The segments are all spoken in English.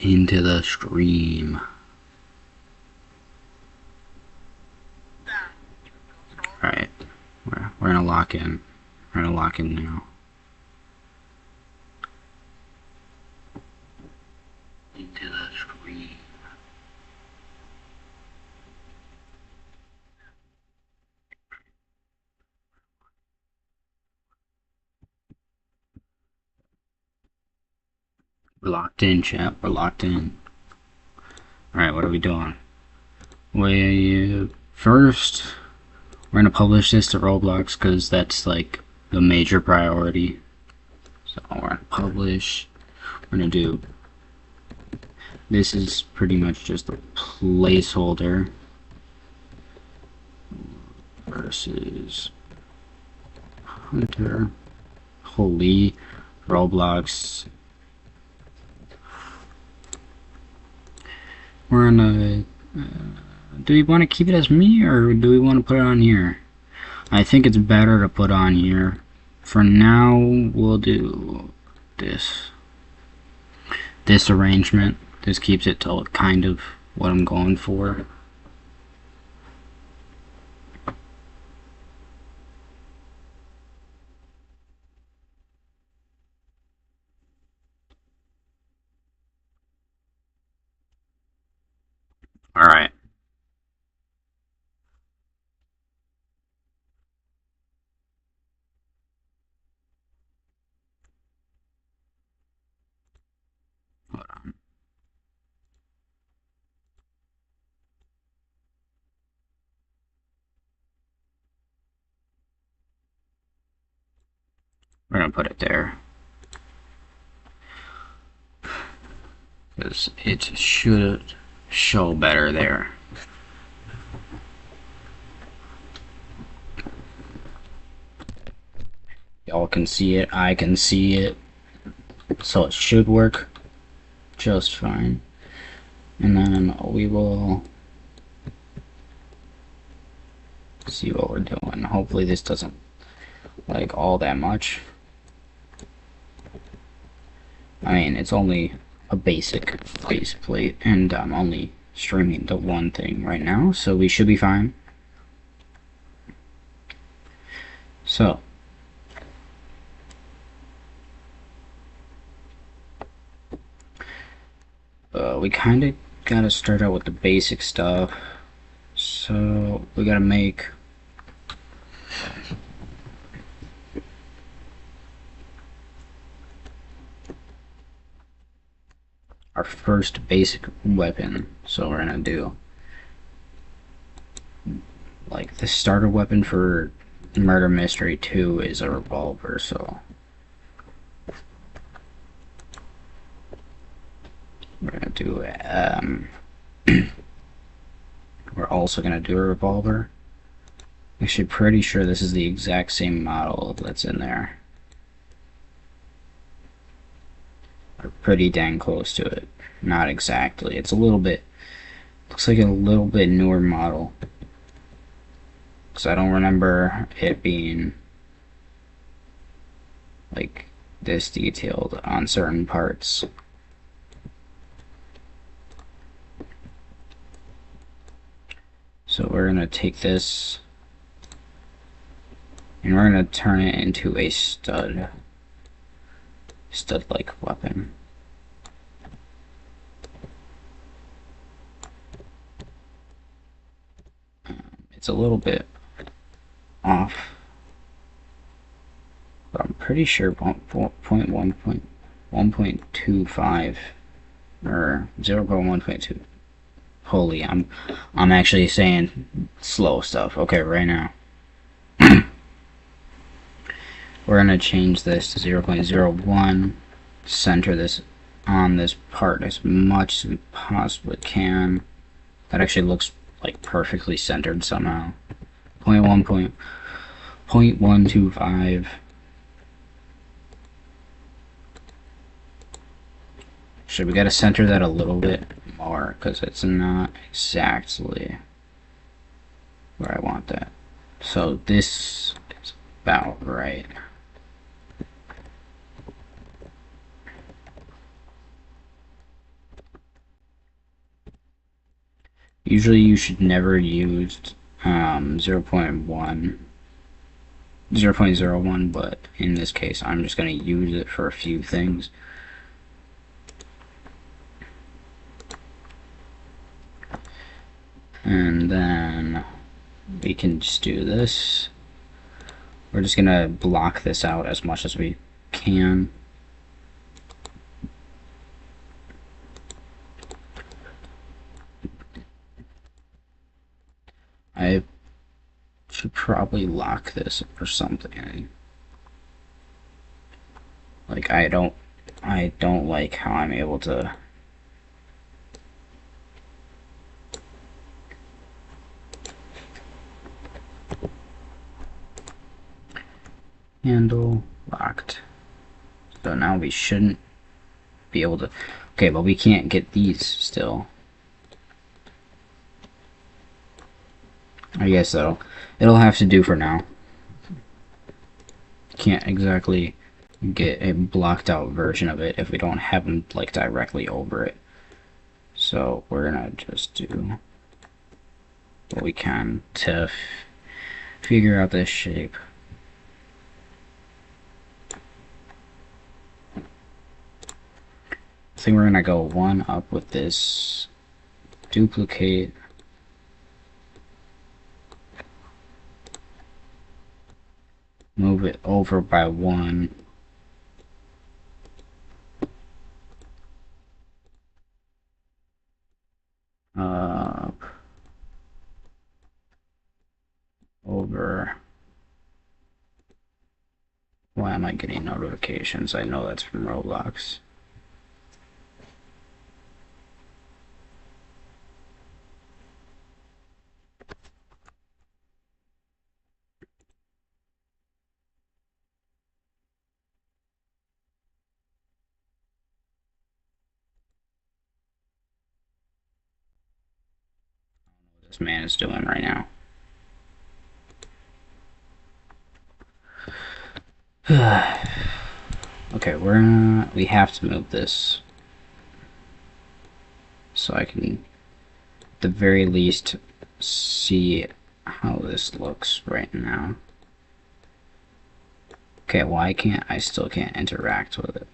into the stream. Alright, we're gonna lock in. We're gonna lock in now. Into the stream. We're locked in, chat. We're locked in. Alright, what are we doing? First, we're gonna publish this to Roblox because that's like the major priority. So we're gonna publish. We're gonna do. This is pretty much just a placeholder versus Hunter. Holy Roblox. We're gonna. Do we want to keep it as me or do we want to put it on here? I think it's better to put on here. For now, we'll do this. This arrangement. This keeps it to kind of what I'm going for. Alright. Hold on. We're gonna put it there. Because it should show better there. Y'all can see it, I can see it. So it should work just fine. And then we will see what we're doing. Hopefully this doesn't like all that much. I mean, it's only a basic base plate, and I'm only streaming the one thing right now, so we should be fine. So, we kind of gotta start out with the basic stuff. So, we gotta make our first basic weapon. So we're gonna do like the starter weapon for Murder Mystery 2 is a revolver, so we're gonna do we're also gonna do a revolver. Actually, pretty sure this is the exact same model that's in there. We're pretty dang close to it. Not exactly. It's a little bit. Looks like a little bit newer model. Because I don't remember it being like this detailed on certain parts. So we're gonna take this and we're gonna turn it into a stud-like weapon. It's a little bit off, but I'm pretty sure 1.25 or 0.1.2. Holy, I'm actually saying slow stuff. Okay, right now. We're gonna change this to 0.01. Center this on this part as much as we possibly can. That actually looks like perfectly centered somehow. 0.125. Should we gotta center that a little bit more because it's not exactly where I want that. So this is about right. Usually you should never use 0.1, 0.01, but in this case I'm just going to use it for a few things. And then we can just do this. We're just going to block this out as much as we can. I should probably lock this or something. Like I don't like how I'm able to handle locked. So now we shouldn't be able to. Okay, but we can't get these still. I guess it'll have to do for now. Can't exactly get a blocked out version of it if we don't have them like directly over it. So we're gonna just do what we can to figure out this shape. I think we're gonna go one up with this, duplicate, move it over by one, over. Why am I getting notifications? I know that's from Roblox. This man is doing right now. Okay, we have to move this so I can at the very least see how this looks right now. Okay, why can't I still can't interact with it?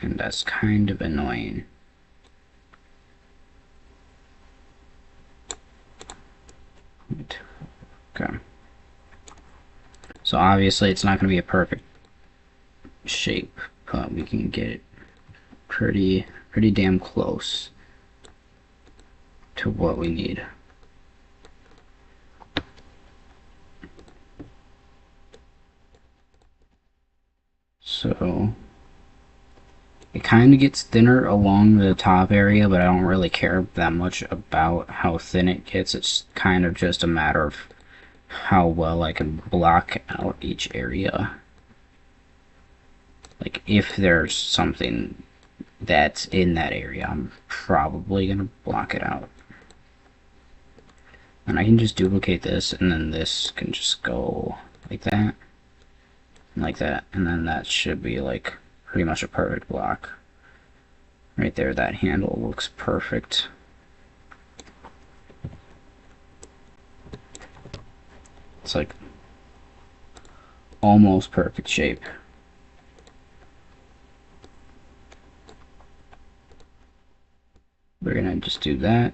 And that's kind of annoying. Okay. So obviously it's not going to be a perfect shape, but we can get it pretty damn close to what we need. So it kind of gets thinner along the top area, but I don't really care that much about how thin it gets. It's kind of just a matter of how well I can block out each area. Like if there's something that's in that area, I'm probably gonna block it out. And I can just duplicate this, and then this can just go like that, and like that, and then that should be like pretty much a perfect block. Right there, that handle looks perfect. It's like almost perfect shape. We're gonna just do that.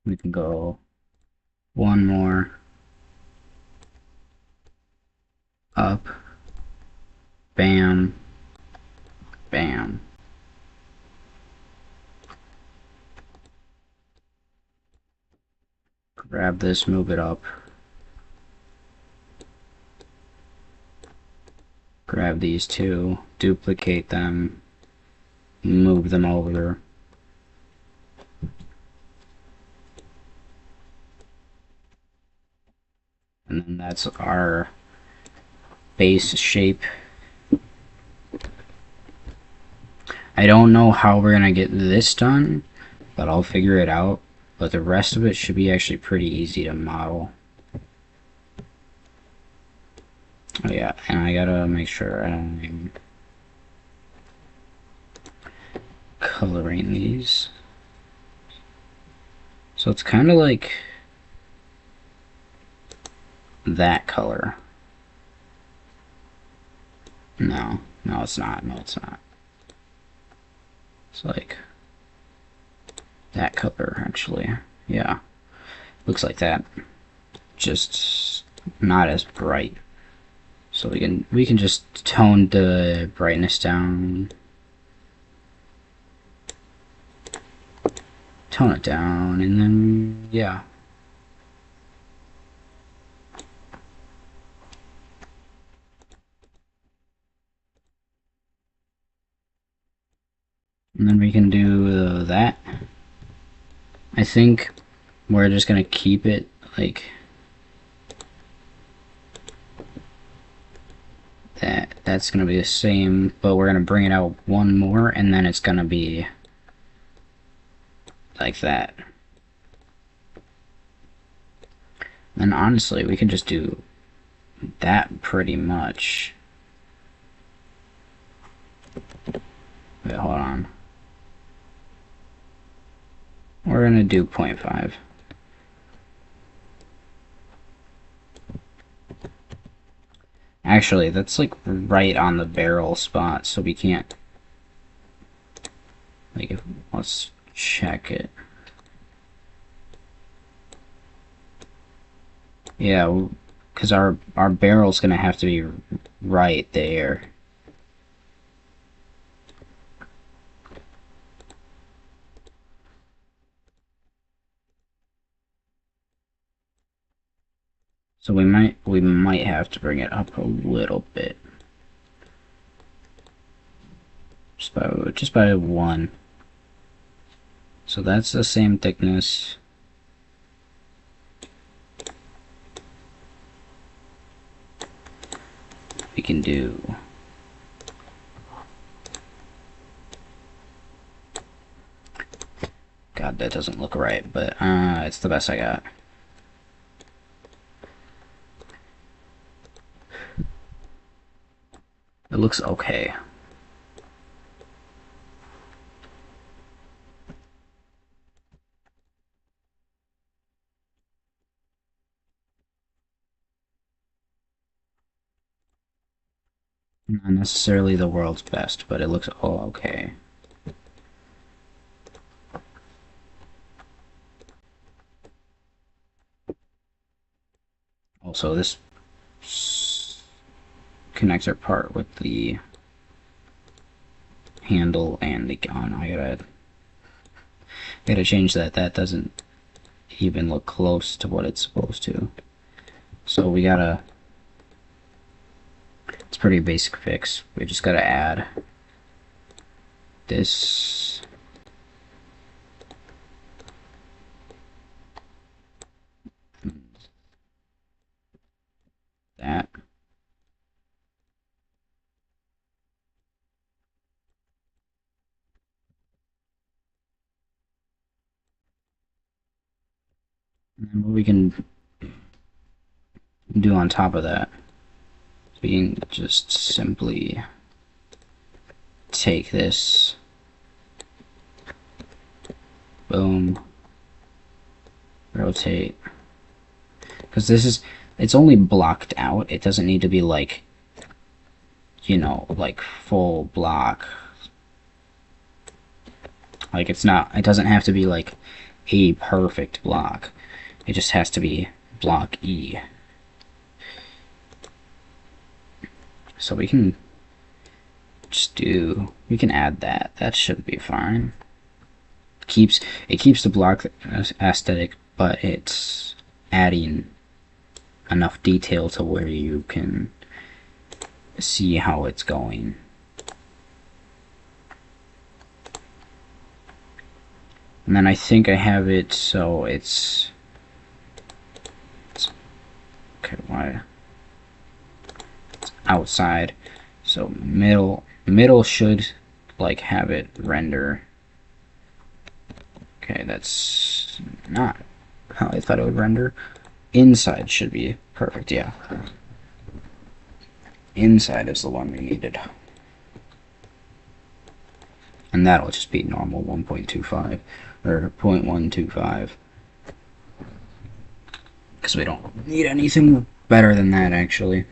We can go one more up, bam, bam. Grab this, move it up. Grab these two, duplicate them, move them over. And then that's our base shape. I don't know how we're gonna get this done, but I'll figure it out. But the rest of it should be actually pretty easy to model. Oh yeah, and I gotta make sure I'm coloring these. So it's kind of like that color. No, no it's not, no it's not. It's like that color actually, yeah. Looks like that, just not as bright. So we can just tone the brightness down. Tone it down, and then, yeah. And then we can do that. I think we're just gonna keep it like that. That's gonna be the same, but we're gonna bring it out one more, and then it's gonna be like that. And honestly, we can just do that pretty much. Wait, hold on. We're gonna do 0.5. Actually, that's like right on the barrel spot, so we can't. Like, let's check it. Yeah, because our barrel's gonna have to be right there. So we might have to bring it up a little bit. Just by one. So that's the same thickness. We can do God, that doesn't look right, but it's the best I got. It looks okay. Not necessarily the world's best, but it looks all okay. Also, this connector part with the handle and the gun, I gotta change that. That doesn't even look close to what it's supposed to. So we gotta. It's a pretty basic fix. We just gotta add this. That. And then what we can do on top of that, we can just simply take this, boom, rotate, because it's only blocked out. It doesn't need to be like, you know, like full block. Like it doesn't have to be like a perfect block. It just has to be block E. So we can we can add that. That should be fine. It keeps the block aesthetic, but it's adding enough detail to where you can see how it's going. And then I think I have it so it's okay, why? It's outside. So middle should like have it render. Okay, that's not how I thought it would render. Inside should be perfect, yeah. inside is the one we needed. And that'll just be normal 1.25 or 0.125. Because we don't need anything better than that, actually.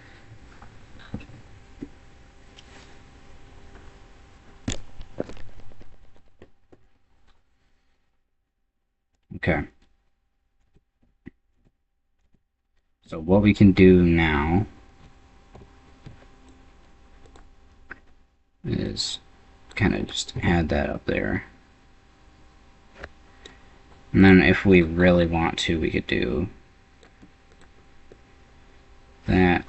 Okay. So what we can do now is kind of just add that up there. And then if we really want to, we could do that.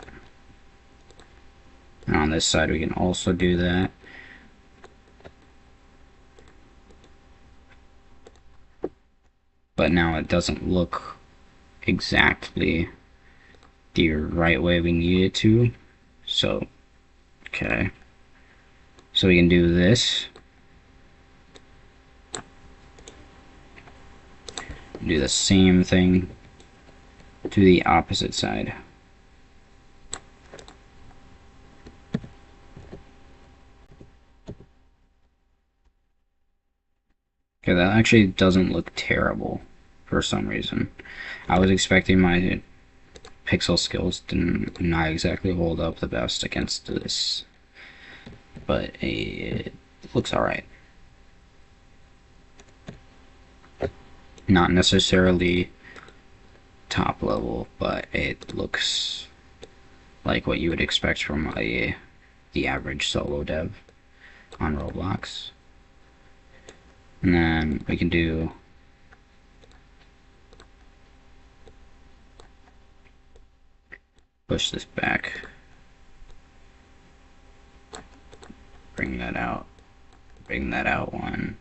And on this side we can also do that. But now it doesn't look exactly the right way we need it to. So, okay. So we can do this. Do the same thing to the opposite side. Okay, that actually doesn't look terrible for some reason. I was expecting my pixel skills to not exactly hold up the best against this, but it looks alright. Not necessarily top level, but it looks like what you would expect from the average solo dev on Roblox. And then we can do push this back, bring that out one.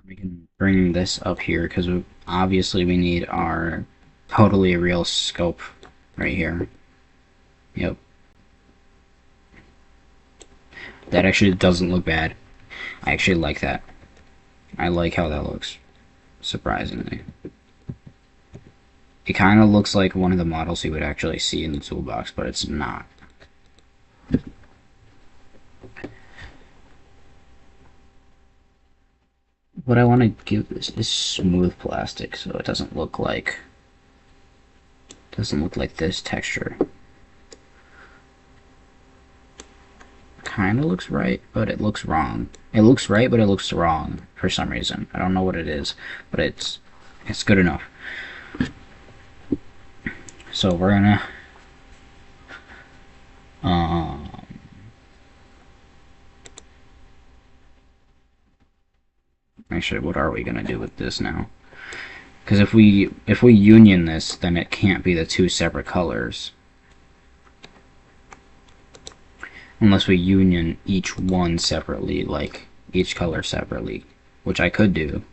We can bring this up here because obviously we need our totally real scope right here. Yep. That actually doesn't look bad. I actually like that. I like how that looks, surprisingly. It kind of looks like one of the models you would actually see in the toolbox, but it's not. What I want to give this is smooth plastic, so it doesn't look like this texture. Kind of looks right, but it looks wrong. It looks right, but it looks wrong for some reason. I don't know what it is, but it's good enough. So we're gonna actually, what are we gonna do with this now? Because if we union this, then it can't be the two separate colors. Unless we union each one separately, like each color separately, which I could do.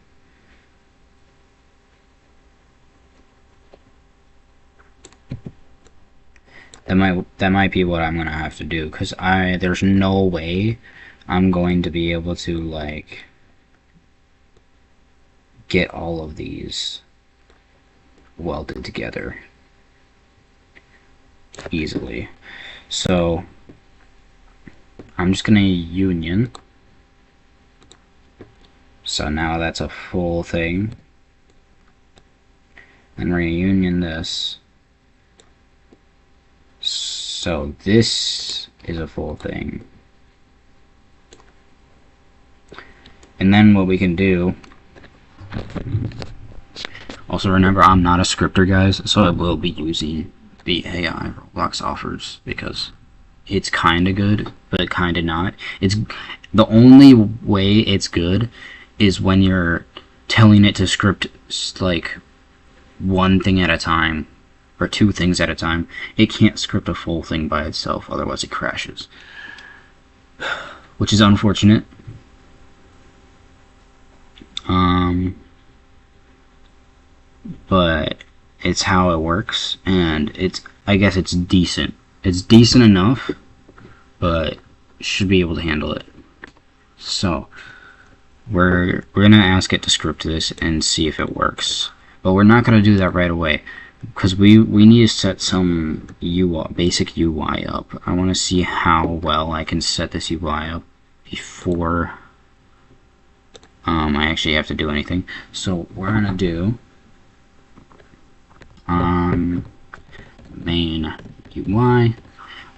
That might be what I'm gonna have to do, because there's no way I'm going to be able to like get all of these welded together easily. So I'm just gonna union. So now that's a full thing. And we're gonna union this. So this is a full thing. And then what we can do, also remember I'm not a scripter, guys, so I will be using the AI Roblox offers because it's kinda good, but kinda not. It's the only way it's good is when you're telling it to script like one thing at a time or two things at a time. It can't script a full thing by itself, otherwise it crashes, which is unfortunate. But it's how it works, and I guess it's decent. It's decent enough, but should be able to handle it. So we're gonna ask it to script this and see if it works. But we're not gonna do that right away, because we need to set some basic UI up. I want to see how well I can set this UI up before I actually have to do anything. So we're gonna do main UI.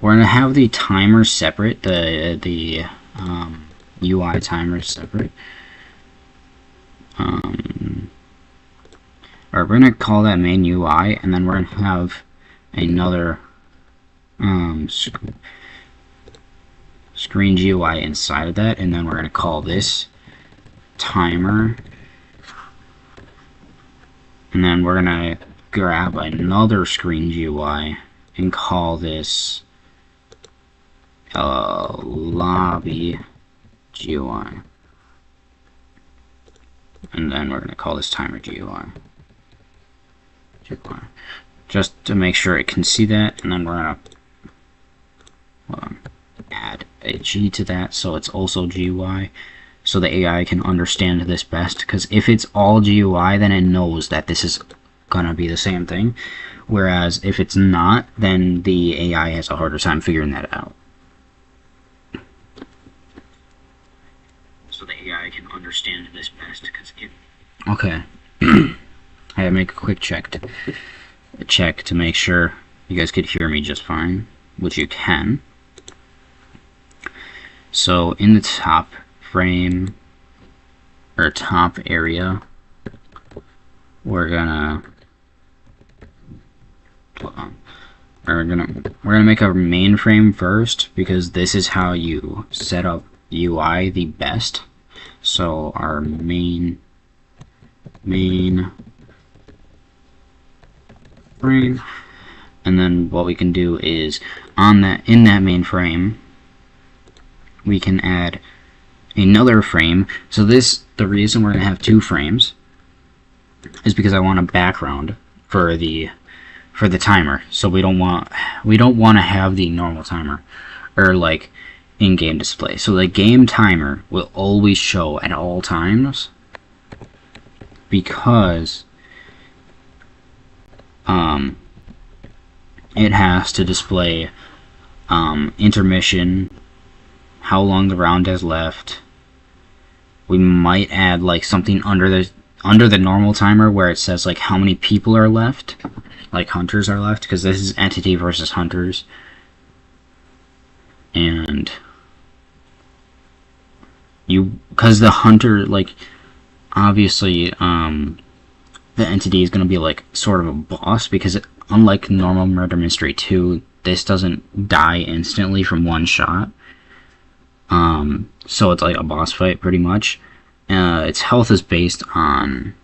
We're gonna have the timer separate, the UI timer separate. Or we're gonna call that main UI, and then we're gonna have another screen GUI inside of that, and then we're gonna call this timer, and then we're gonna grab another screen GUI and call this lobby GUI, and then we're gonna call this timer GUI. Just to make sure it can see that, and then we're gonna add a G to that so it's also GUI, so the AI can understand this best, because if it's all GUI, then it knows that this is gonna be the same thing, whereas if it's not, then the AI has a harder time figuring that out. So the AI can understand this best, because it... Okay. I had to make a quick check to make sure you guys could hear me just fine, which you can. So in the top frame, or top area, we're gonna make our main frame first, because this is how you set up UI the best. So our main frame, and then what we can do is in that main frame we can add another frame. So the reason we're gonna have two frames is because I want a background for the timer. So we don't want to have the normal timer or like in-game display. So the game timer will always show at all times, because it has to display intermission, how long the round has left. We might add like something under the normal timer where it says like how many people are left, like hunters are left, because this is entity versus hunters. And because the hunter, like, obviously the entity is going to be like sort of a boss, because unlike normal Murder Mystery 2, this doesn't die instantly from one shot. So it's like a boss fight pretty much. Its health is based on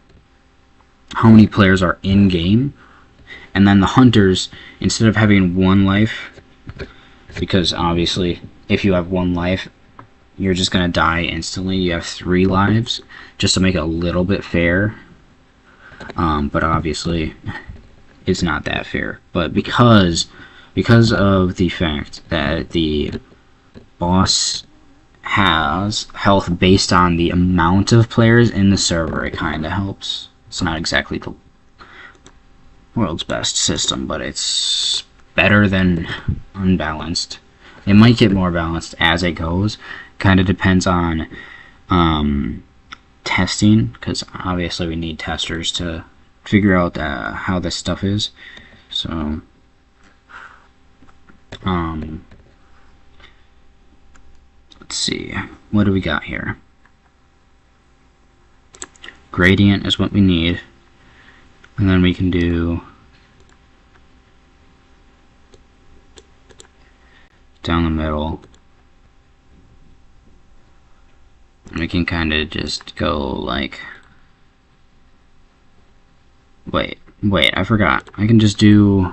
how many players are in game, and then the hunters, instead of having one life, because obviously if you have one life you're just gonna die instantly, you have 3 lives, just to make it a little bit fair. But obviously it's not that fair. But because of the fact that the boss has health based on the amount of players in the server, it kind of helps. It's not exactly the world's best system, but it's better than unbalanced. It might get more balanced as it goes. Kind of depends on testing, because obviously we need testers to figure out how this stuff is. So let's see, what do we got here? Gradient is what we need, and then we can do down the middle. We can kind of just go like, wait, I forgot. I can just do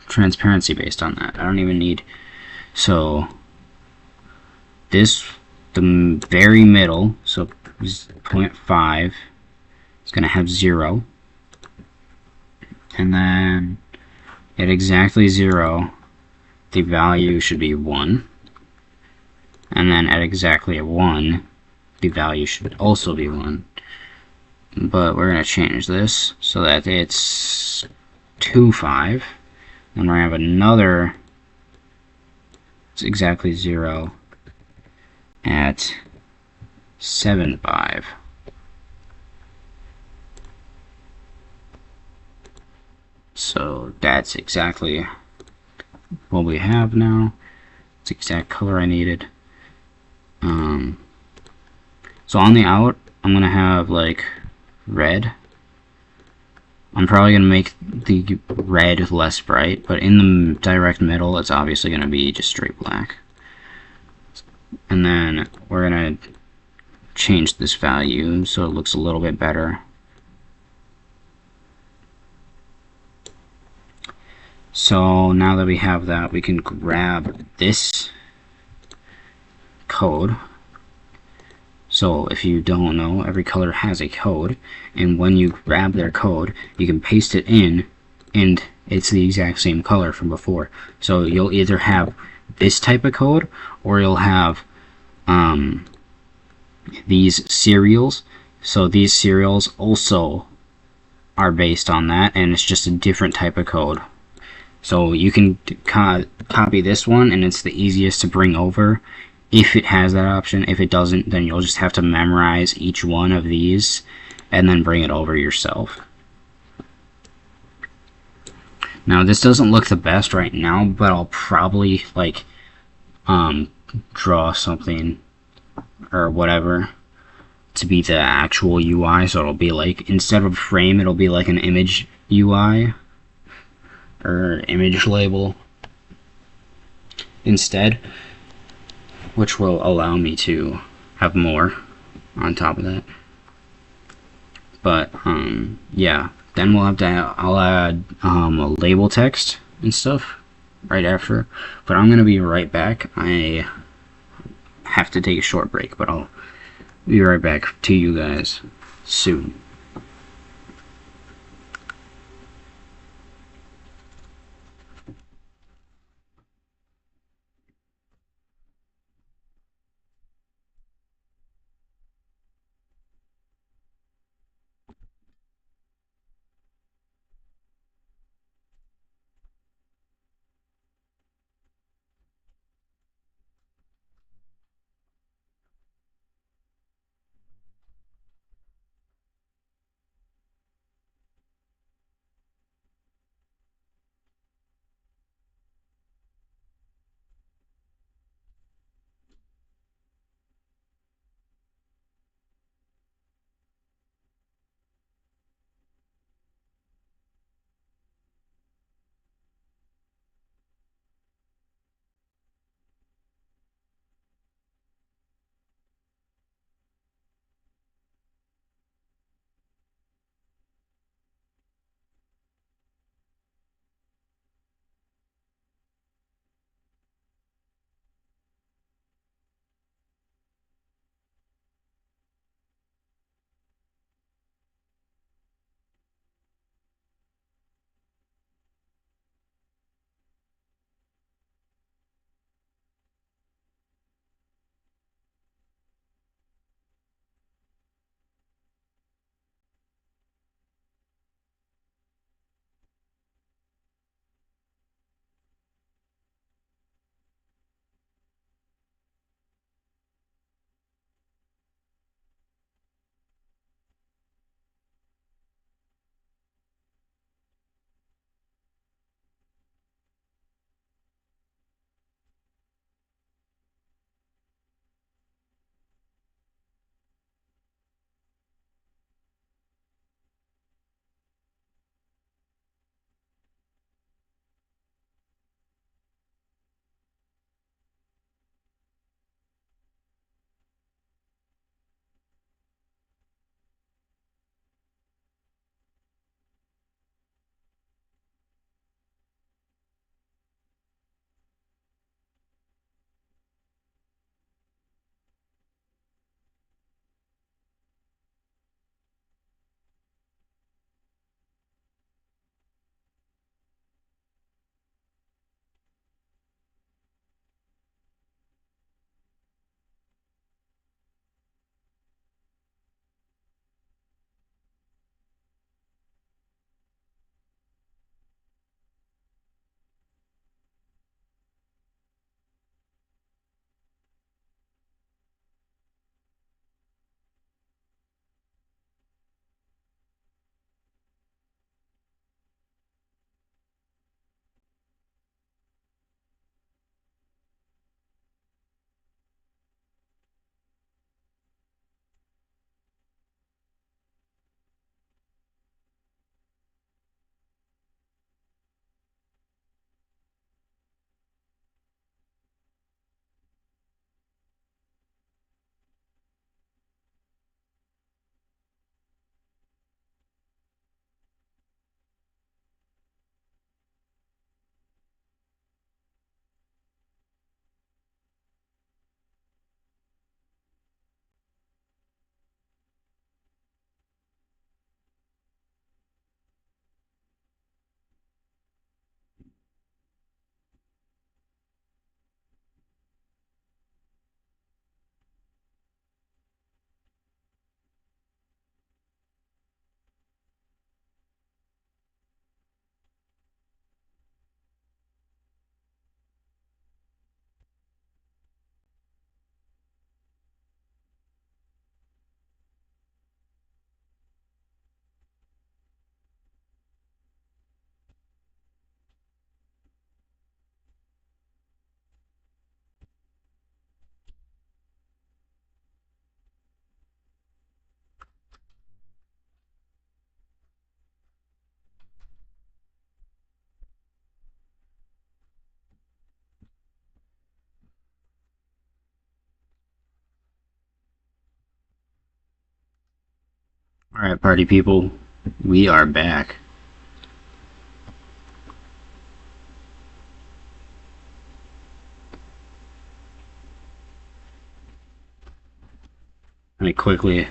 transparency based on that. I don't even need, so this, the very middle, so 0.5 is going to have 0, And then at exactly 0, the value should be 1. And then at exactly 1, the value should also be 1. But we're going to change this so that it's 2, 5. And we're going to have another, it's exactly 0 at 7, 5. So that's exactly what we have now. It's the exact color I needed. So on the out, I'm going to have like red. I'm probably going to make the red less bright, but in the direct middle, it's obviously going to be just straight black. And then we're going to change this value so it looks a little bit better. So now that we have that, we can grab this code. So if you don't know, every color has a code, and when you grab their code, you can paste it in, and it's the exact same color from before. So you'll either have this type of code, or you'll have these serials. So these serials also are based on that, and it's just a different type of code. So you can copy this one, and it's the easiest to bring over if it has that option. If it doesn't, then you'll just have to memorize each one of these and then bring it over yourself. Now this doesn't look the best right now, but I'll probably like draw something or whatever to be the actual UI. So it'll be like, instead of a frame, it'll be like an image UI or image label instead, which will allow me to have more on top of that. But yeah, then we'll have to, I'll add a label text and stuff right after, but I'm gonna be right back. I have to take a short break, but I'll be right back to you guys soon. Alright, party people, we are back. Let me quickly...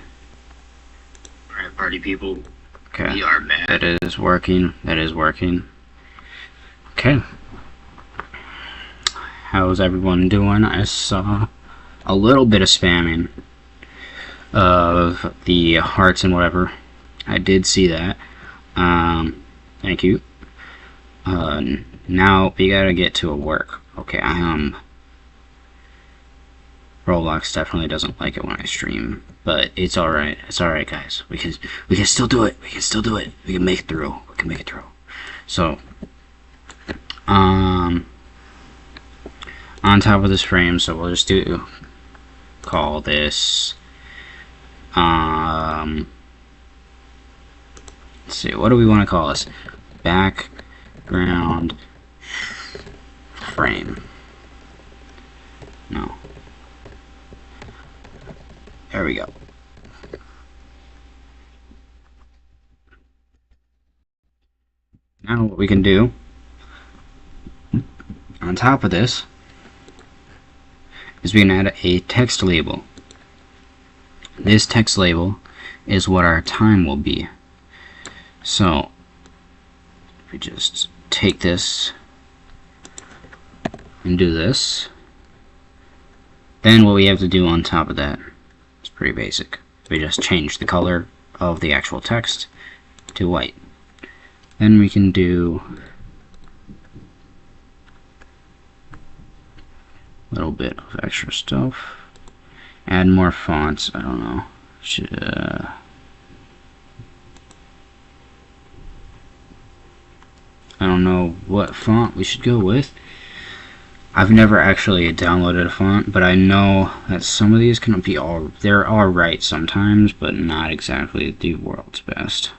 Alright, party people, okay. We are back. That is working, that is working. Okay. How's everyone doing? I saw a little bit of spamming of the hearts and whatever. I did see that. Thank you. Now we gotta get to work. Okay, Roblox definitely doesn't like it when I stream, but it's alright. It's alright, guys. We can still do it. We can still do it. We can make it through. We can make it through. So, on top of this frame, so we'll just call this, let's see, what do we want to call this? Background frame. No. There we go. Now what we can do, on top of this, is we can add a text label. This text label is what our time will be. So, if we just take this and do this, then what we have to do on top of that is pretty basic. We just change the color of the actual text to white. Then we can do a little bit of extra stuff. Add more fonts. I don't know. I don't know what font we should go with. I've never actually downloaded a font, but I know that some of these can be they're alright sometimes, but not exactly the world's best.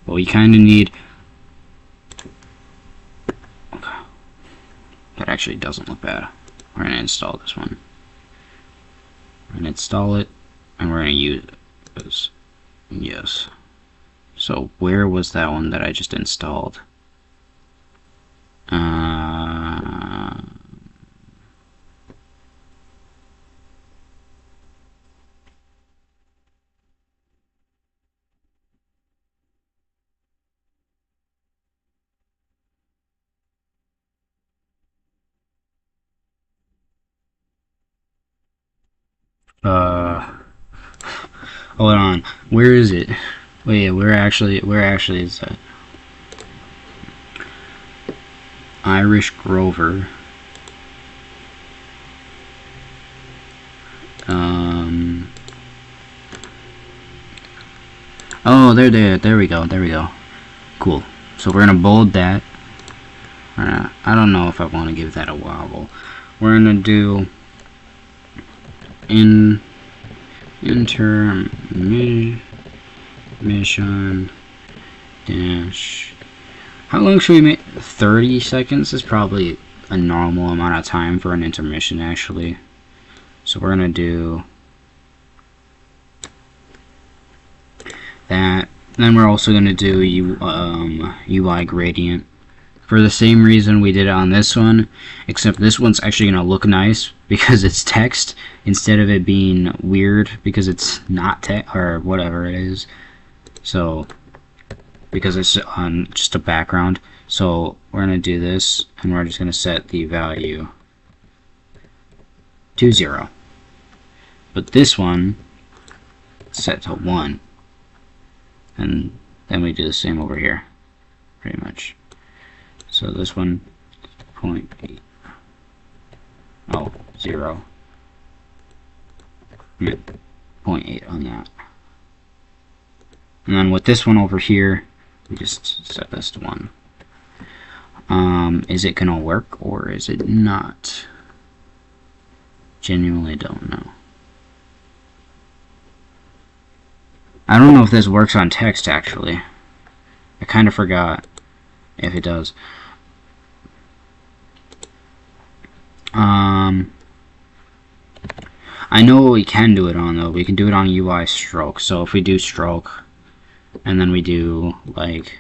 But we kind of need... Okay. That actually doesn't look bad. We're going to install this one. We're going to install it, and we're going to use this. Yes. So where was that one that I just installed? Hold on. Where is it? Wait, where actually is that? Irish Grover. Oh, there we go. Cool. So we're gonna bold that. I don't know if I want to give that a wobble. We're gonna do intermission dash. How long should we make? 30 seconds is probably a normal amount of time for an intermission, actually. So we're gonna do that. Then we're also gonna do UI gradient for the same reason we did it on this one, except this one's actually gonna look nice because it's text instead of it being weird because it's not text or whatever it is. So because it's on just a background. So we're gonna do this, and we're just gonna set the value to 0. But this one set to 1, and then we do the same over here, pretty much. So this one 0.8. Oh, 0. 0.8 on that. And then with this one over here, we just set this to 1. Is it gonna work or is it not? Genuinely don't know. I don't know if this works on text, actually. I kind of forgot if it does. I know what we can do it on though. We can do it on UI stroke. So if we do stroke, and then we do like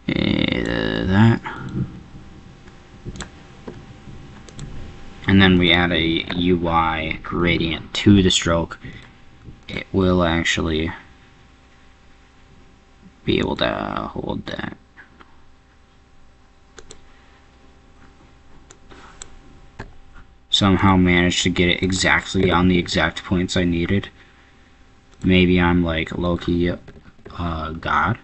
that, and then we add a UI gradient to the stroke, it will actually be able to hold that. Somehow managed to get it exactly on the exact points I needed. Maybe I'm like low-key God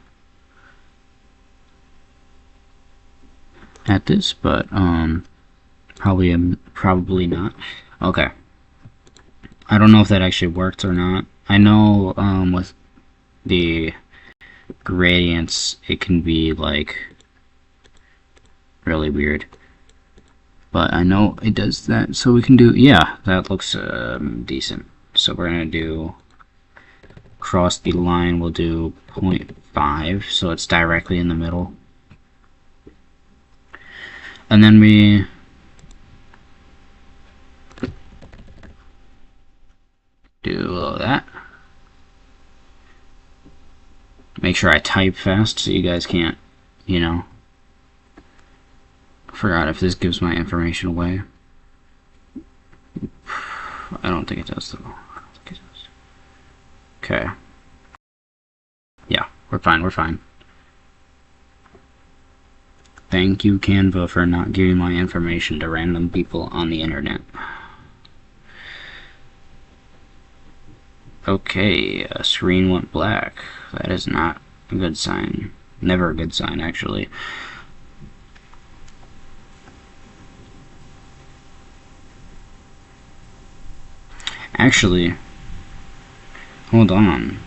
at this, but probably not. Okay. I don't know if that actually worked or not. I know with the gradients it can be like really weird. But I know it does that, so we can do, yeah, that looks decent. So we're gonna do across the line, we'll do 0.5, so it's directly in the middle. And then we do that. Make sure I type fast so you guys can't, you know. Forgot if this gives my information away. I don't think it does though. Okay. Yeah, we're fine, we're fine. Thank you, Canva, for not giving my information to random people on the internet. Okay, screen went black. That is not a good sign. Never a good sign, actually. Actually, hold on.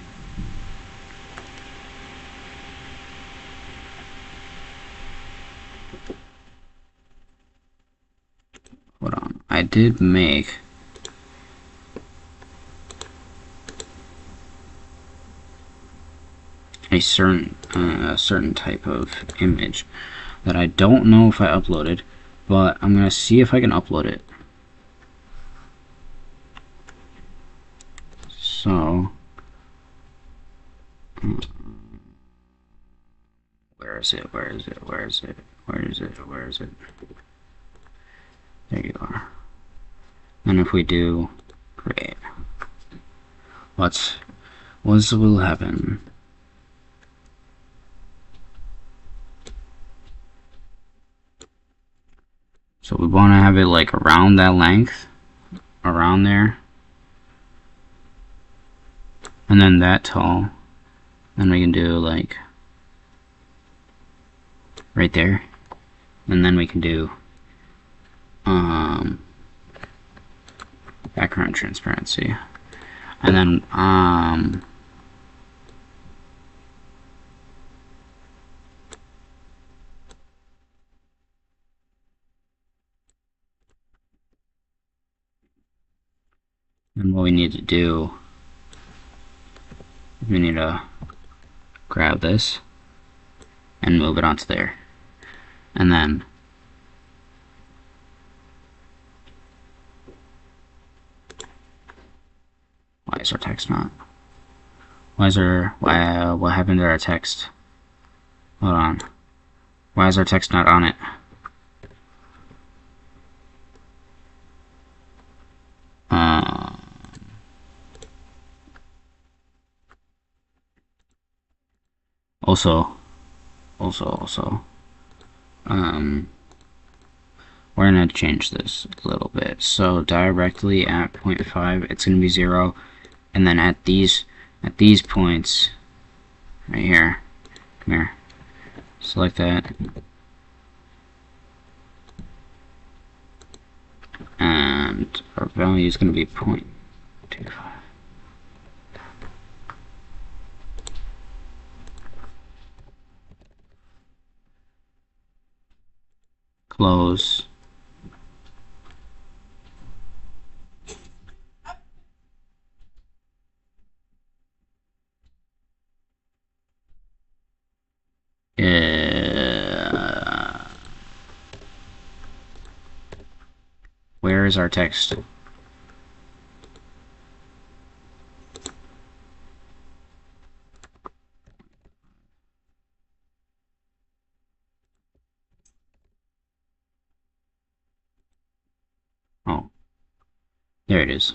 Hold on. I did make a certain type of image that I don't know if I uploaded, but I'm gonna see if I can upload it. So, where is it? Where is it? Where is it? Where is it? Where is it? There you are. And if we do, great. What will happen? So we want to have it like around that length, around there, and then that tall. Then we can do like right there, and then we can do background transparency, and then and what we need to do, we need to grab this and move it onto there, and then why is our text not? What happened to our text? Hold on. Why is our text not on it? Also, we're gonna change this a little bit. So directly at 0.5, it's gonna be 0, and then at these points, right here, come here, select that, and our value is gonna be 0.25. Close. Where Where's our text? Oh, there it is.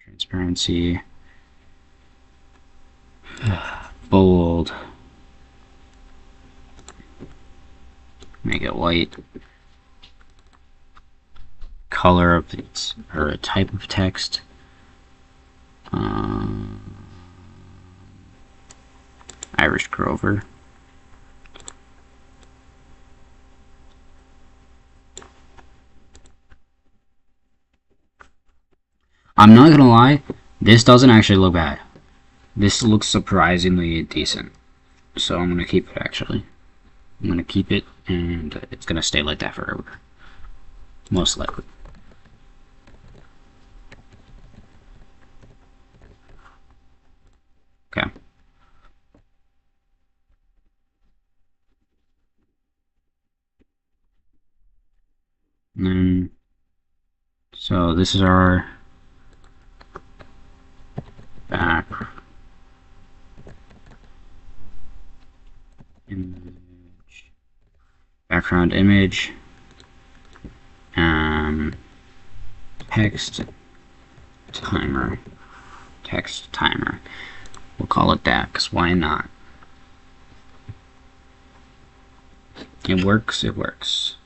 Transparency. Bold. Make it white. Color of its, or a type of text. Irish Grover. I'm not gonna lie, this doesn't actually look bad. This looks surprisingly decent. So I'm gonna keep it actually. I'm gonna keep it, and it's gonna stay like that forever. Most likely. Okay. And then, so this is our back image, background image, text timer. We'll call it that, because why not? It works, it works.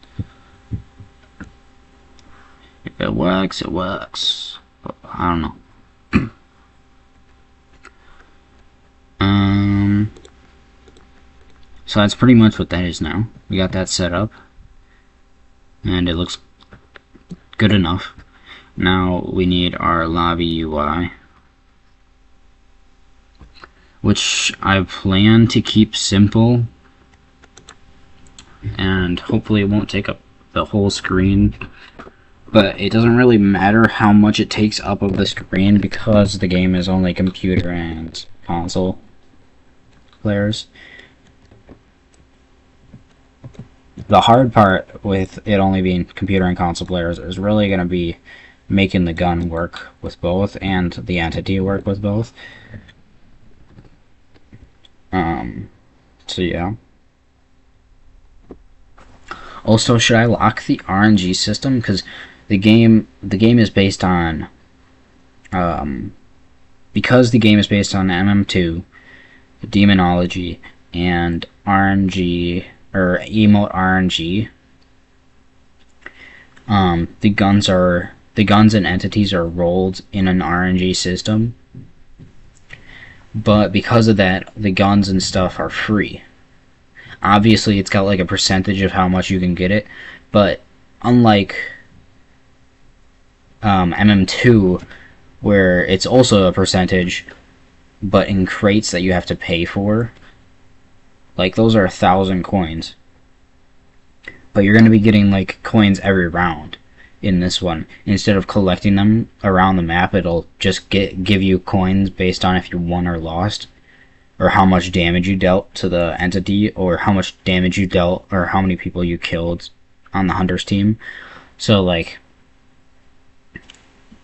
If it works, it works. But I don't know. So that's pretty much what that is now. We got that set up, and it looks good enough. Now we need our lobby UI, which I plan to keep simple, and hopefully it won't take up the whole screen. But it doesn't really matter how much it takes up of the screen because the game is only computer and console players. The hard part with it only being computer and console players is really going to be making the gun work with both and the entity work with both. So yeah. Also, should I lock the RNG system? Because the game is based on because the game is based on MM2, Demonology, and RNG or emote RNG. The guns and entities are rolled in an RNG system, but because of that, the guns and stuff are free. Obviously, it's got like a percentage of how much you can get it, but unlike MM2, where it's also a percentage, but in crates that you have to pay for, like those are 1,000 coins. But you're going to be getting like coins every round in this one. Instead of collecting them around the map, it'll just give you coins based on if you won or lost, or how much damage you dealt to the entity, or how much damage you dealt, or how many people you killed on the hunter's team. So like,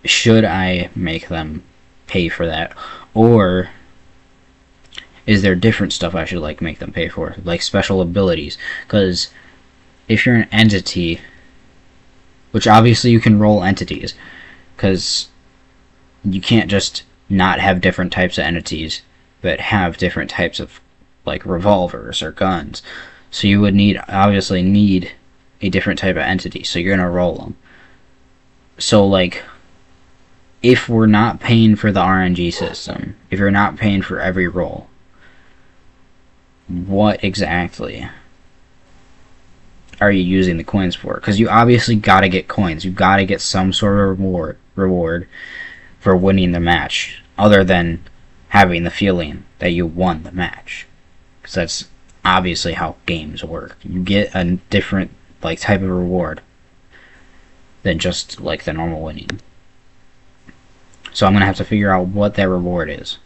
should I make them pay for that, or is there different stuff I should like make them pay for, like special abilities? Because if you're an entity, which obviously you can roll entities, because you can't just not have different types of entities but have different types of like revolvers or guns. So you would obviously need a different type of entity, so you're gonna roll them. So like, if we're not paying for the RNG system, if you're not paying for every roll, what exactly are you using the coins for? Because you obviously gotta get coins. You gotta get some sort of reward for winning the match, other than having the feeling that you won the match. Because that's obviously how games work. You get a different like type of reward than just like the normal winning. So I'm gonna have to figure out what that reward is.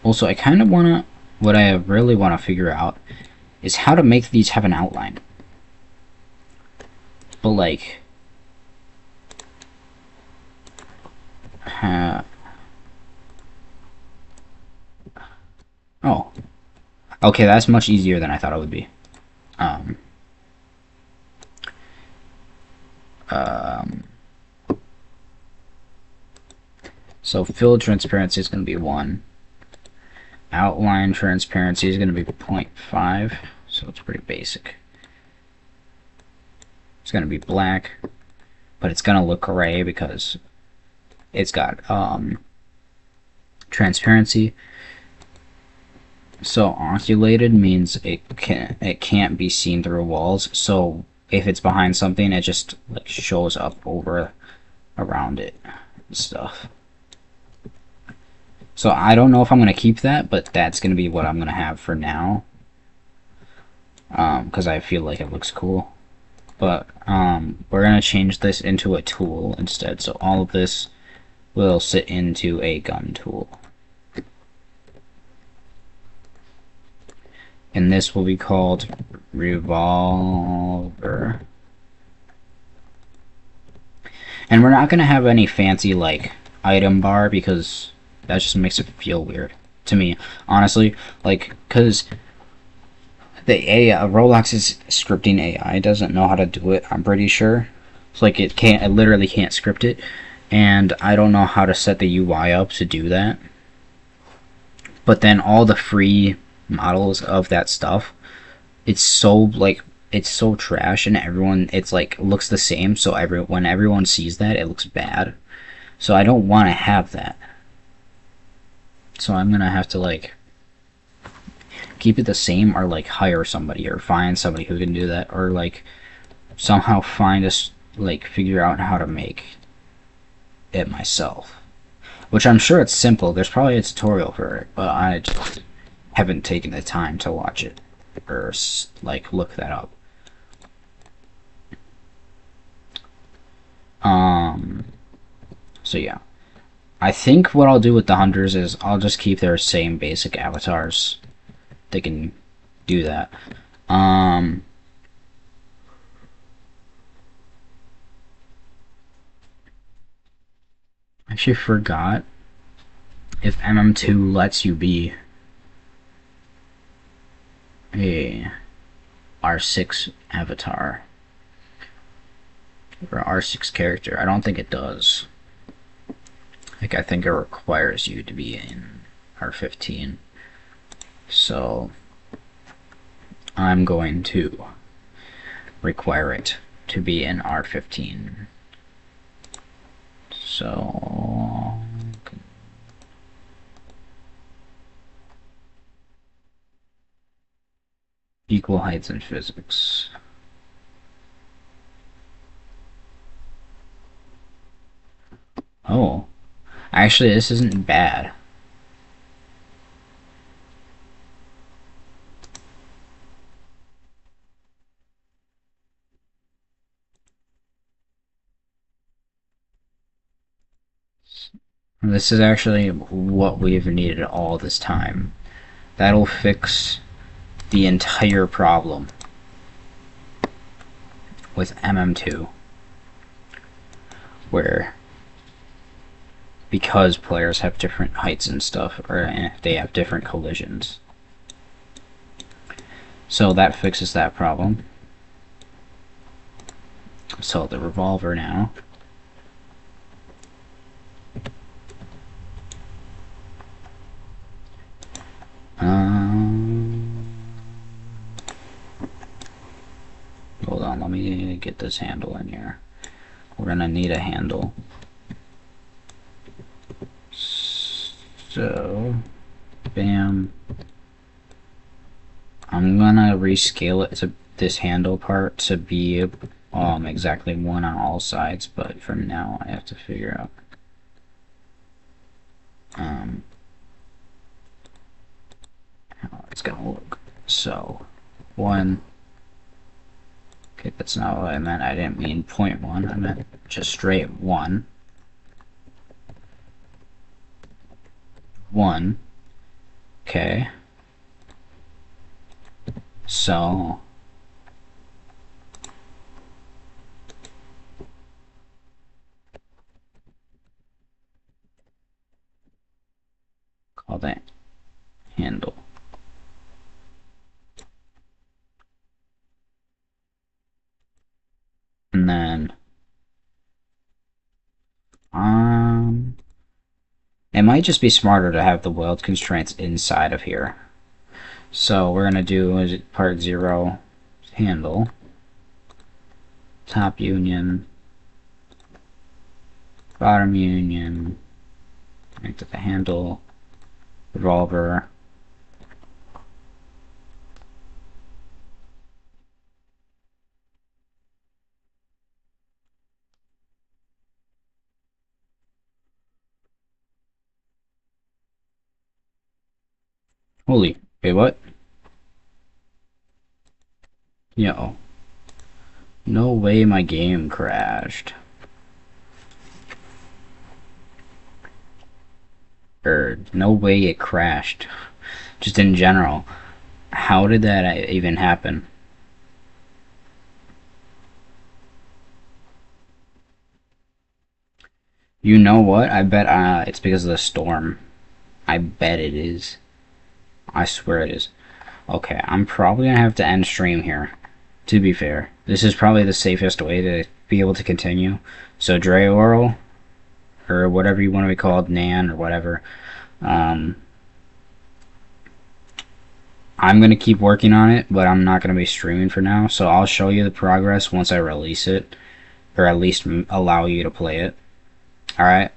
Also, I kind of want to, what I really want to figure out is how to make these have an outline. But like, oh, okay, that's much easier than I thought it would be. Um, um, so fill transparency is going to be 1. Outline transparency is going to be 0.5, so it's pretty basic. It's going to be black, but it's going to look gray because it's got transparency. So oculated means it can't be seen through walls. So if it's behind something, it just like shows up over around it and stuff. So I don't know if I'm going to keep that, but that's going to be what I'm going to have for now. Because I feel like it looks cool. But we're going to change this into a tool instead. So all of this will sit into a gun tool. And this will be called revolver. And we're not going to have any fancy like item bar because that just makes it feel weird to me, honestly. Like, because the AI, Roblox's scripting AI doesn't know how to do it, I'm pretty sure. It's like it literally can't script it, and I don't know how to set the UI up to do that. But then all the free models of that stuff, it's so trash, and it's like looks the same, so when everyone sees that, it looks bad. So I don't want to have that. So I'm gonna have to like keep it the same, or like hire somebody, or find somebody who can do that, or like somehow figure out how to make it myself. Which I'm sure it's simple. There's probably a tutorial for it, but I just haven't taken the time to watch it or like look that up. So yeah. I think what I'll do with the hunters is I'll just keep their same basic avatars. They can do that. I actually forgot if MM2 lets you be a R6 avatar or R6 character. I don't think it does. Like, I think it requires you to be in R15. So I'm going to require it to be in R15. So equal heights in physics. Oh, actually, this isn't bad. This is actually what we've needed all this time. That'll fix the entire problem with MM2, where because players have different heights and stuff, or they have different collisions. So that fixes that problem. So the revolver now. Hold on, let me get this handle in here. We're gonna need a handle. So, bam. I'm gonna rescale it to this handle part to be exactly 1 on all sides, but for now I have to figure out how it's gonna look. So 1. Okay, that's not what I meant. I didn't mean 0.1. I meant just straight 1. 1. Okay. So call that handle. And then it might just be smarter to have the weld constraints inside of here. So we're gonna do part 0 handle, top union, bottom union, connect to the handle, revolver, holy, wait, what? Yo, no way my game crashed. Or no way it crashed. Just in general. How did that even happen? You know what? I bet it's because of the storm. I bet it is. I swear it is. Okay, I'm probably gonna have to end stream here. To be fair, this is probably the safest way to be able to continue. So Drayorl, or whatever you want to be called, Nan, or whatever. I'm going to keep working on it, but I'm not going to be streaming for now, so I'll show you the progress once I release it, or at least allow you to play it. Alright?